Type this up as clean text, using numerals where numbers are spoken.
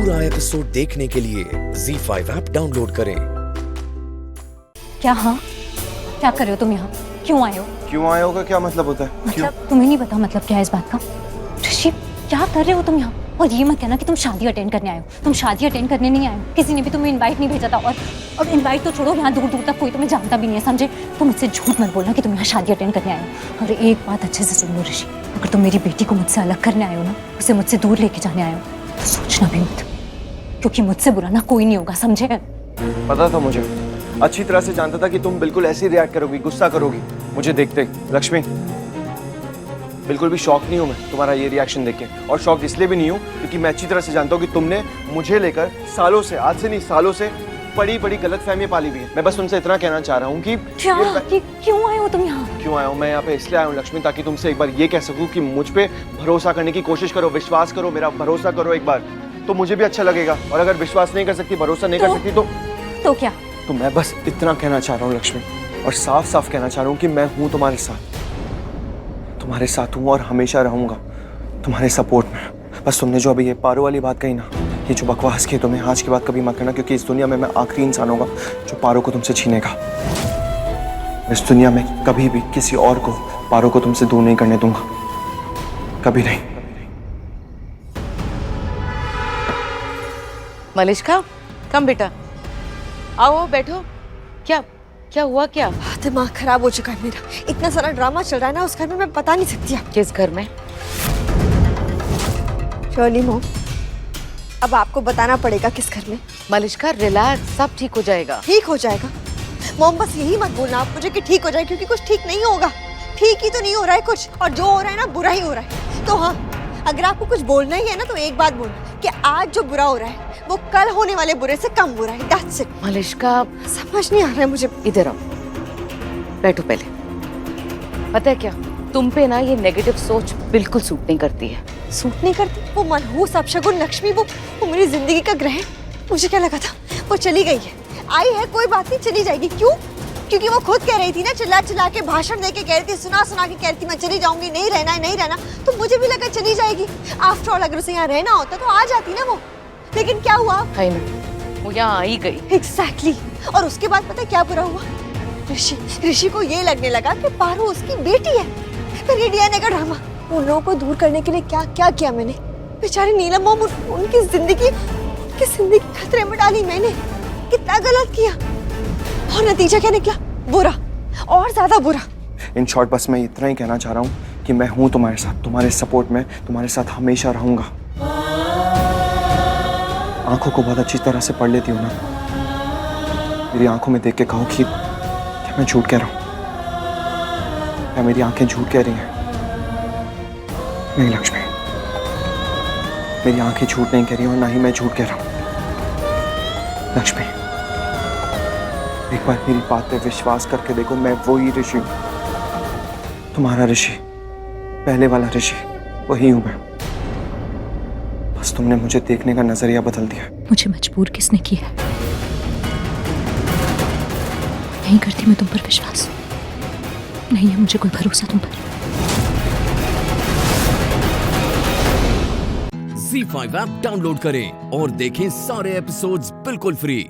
पूरा एपिसोड देखने के लिए ZEE5 ऐप डाउनलोड करें। क्या? हाँ, क्या कर रहे हो तुम यहाँ? क्यों आए हो? क्यों आए हो का क्या मतलब होता है? मतलब तुम्हें नहीं पता मतलब क्या है इस बात का? ऋषि, क्या कर रहे हो तुम यहाँ? और ये मत कहना कि तुम शादी अटेंड करने आए हो। तुम शादी अटेंड करने नहीं आए हो। किसी ने भी तुम्हें इनवाइट नहीं भेजा था। और इनवाइट तो छोड़ो, यहाँ दूर दूर तक कोई तुम्हें जानता भी नहीं है, समझे? तुम मुझसे झूठ मत बोलना कि तुम यहाँ शादी अटेंड करने आए हो। और एक बात अच्छे से सुन लो ऋषि, अगर तुम मेरी बेटी को मुझसे अलग करने आए हो ना, उसे मुझसे दूर लेके जाने आए हो, तो सोचना भी मत, क्योंकि मुझसे बुरा ना कोई नहीं होगा, समझे? पता था मुझे, अच्छी तरह से जानता था कि तुम बिल्कुल ऐसे ही रिएक्ट करोगी, गुस्सा करोगी मुझे देखते। लक्ष्मी, बिल्कुल भी शॉक नहीं हूं मैं तुम्हारा ये रिएक्शन देख के, और शॉक इसलिए भी नहीं हूं क्योंकि मैं अच्छी तरह से जानता हूं कि तुमने मुझे लेकर सालों से, आज से नहीं सालों से बड़ी बड़ी गलतफहमियां पाली हुई है। मैं बस तुमसे इतना कहना चाह रहा हूं कि क्यों आए हो तुम यहाँ? क्यों आया हूं मैं यहाँ पे? इसलिए आया हूं लक्ष्मी, ताकि तुमसे एक बार ये कह सकूं कि मुझ पे भरोसा करने की कोशिश करो, विश्वास करो, मेरा भरोसा करो एक बार, तो मुझे भी अच्छा लगेगा। और अगर विश्वास नहीं कर सकती, भरोसा नहीं कर सकती तो क्या? तो मैं बस इतना कहना चाह रहा हूँ लक्ष्मी, और साफ साफ कहना चाह रहा हूँ कि मैं हूँ तुम्हारे साथ हूँ और हमेशा रहूंगा तुम्हारे सपोर्ट में। बस तुमने जो अभी ये पारो वाली बात कही ना, ये जो बकवास की, तुम्हें आज के बाद कभी मत करना, क्योंकि इस दुनिया में मैं आखिरी इंसान होगा जो पारो को तुमसे छीनेगा। इस दुनिया में कभी भी किसी और को पारो को तुमसे दूर नहीं करने दूंगा, कभी नहीं। मलिष्का, कम बेटा, आओ बैठो। क्या हुआ? क्या दिमाग खराब हो चुका है मेरा। इतना सारा ड्रामा चल रहा है ना उस घर में, मैं बता नहीं सकती आप। किस घर में? शर्ली मॉम, अब आपको बताना पड़ेगा किस घर में। मलिष्का रिलैक्स, सब ठीक हो जाएगा। ठीक हो जाएगा मॉम, बस यही मत बोलना आप मुझे कि ठीक हो जाए, क्योंकि कुछ ठीक नहीं होगा। ठीक ही तो नहीं हो रहा है कुछ, और जो हो रहा है ना बुरा ही हो रहा है। तो हाँ, अगर आपको कुछ बोलना ही है ना तो एक बात बोलना कि आज जो बुरा हो रहा है वो कल होने वाले बुरे से कम बुरा है। That's it. मलिष्का, समझ नहीं आ रहा है मुझे। इधर आओ, बैठो पहले। पता है क्या, तुम पे ना ये नेगेटिव सोच बिल्कुल सूट नहीं करती है। सूट नहीं करती? वो मनहूस अपशगुन लक्ष्मी, वो मेरी जिंदगी का ग्रह है। मुझे क्या लगा था वो चली गई है, आई है, कोई बात नहीं, चली जाएगी। क्यों? क्योंकि वो खुद कह रही थी ना, चिल्ला चिल्ला के भाषण दे के कह रही थी, सुना सुना के कह रही थी मैं चली जाऊंगी, नहीं रहना है, नहीं रहना। तो मुझे भी लगा चली जाएगी। आफ्टर ऑल अगर उसे यहाँ रहना होता तो आ जाती ना वो, लेकिन क्या हुआ? है ना, वो यहाँ आई गई। एग्जैक्टली। और उसके बाद पता है क्या बुरा हुआ? ऋषि को ये लगने लगा कि पारो उसकी बेटी है। फिर ये डीएनए का ड्रामा, उन लोगों को दूर करने के लिए क्या क्या किया मैंने। बेचारी नीलम मॉम, उनकी जिंदगी खतरे में डाली मैंने। कितना गलत किया, और नतीजा क्या निकला? बुरा, और ज्यादा बुरा। इन शॉर्ट बस मैं इतना ही कहना चाह रहा हूँ कि मैं हूँ तुम्हारे साथ, तुम्हारे सपोर्ट में, तुम्हारे साथ हमेशा रहूंगा। आंखों को बहुत अच्छी तरह से पढ़ लेती हूँ ना, मेरी आंखों में देख के कहो कि मैं झूठ कह रहा हूँ, या मेरी आंखें झूठ कह रही हैं? नहीं लक्ष्मी, मेरी आंखें झूठ नहीं कह रही और ना ही मैं झूठ कह रहा हूँ। लक्ष्मी, एक बार मेरी बात पे विश्वास करके देखो, मैं वही ऋषि हूँ, तुम्हारा ऋषि, पहले वाला ऋषि, वही हूँ मैं। बस तुमने मुझे देखने का नजरिया बदल दिया। मुझे मजबूर किसने किया है? नहीं करती मैं तुम पर विश्वास, नहीं है मुझे कोई भरोसा तुम पर। ZEE5 ऐप डाउनलोड करें और देखें सारे एपिसोड्स बिल्कुल फ्री।